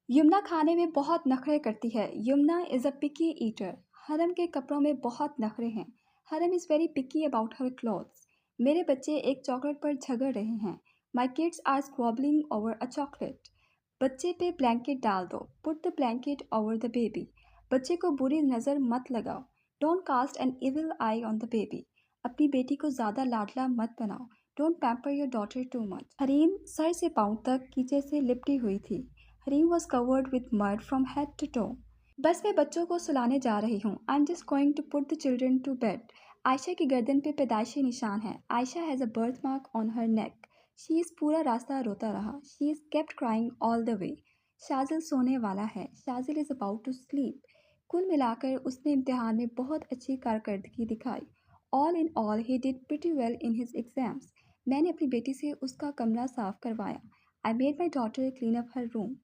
यमुना खाने में बहुत नखरे करती है। Yamuna is a picky eater. Haram के कपड़ों में बहुत नखरे हैं। Haram is very picky about her clothes. मेरे बच्चे एक चॉकलेट पर झगड़ रहे हैं। My kids are squabbling over a chocolate. बच्चे पे ब्लैंकेट डाल दो। Put the blanket over the baby. बच्चे को बुरी नज़र मत लगाओ। Don't cast an evil eye on the baby. अपनी बेटी को ज़्यादा लाडला मत बनाओ। Don't pamper your daughter too much. Hareem सर से पाँव तक कीचड़ से लिपटी हुई थी। Hareem was covered with mud from head to toe. बस मैं बच्चों को सुलाने जा रही हूँ। I am just going to put the children to bed. Ayesha की गर्दन पे पैदाइशी निशान है। Ayesha has a birth mark on her neck. She is पूरा रास्ता रोता रहा। She is kept crying all the way. Shajil सोने वाला है। Shajil is about to sleep. कुल मिलाकर उसने इम्तिहान में बहुत अच्छी कारकर्दगी दिखाई। All in all he did pretty well in his exams. मैंने अपनी बेटी से उसका कमरा साफ करवाया। I made my daughter clean up her room.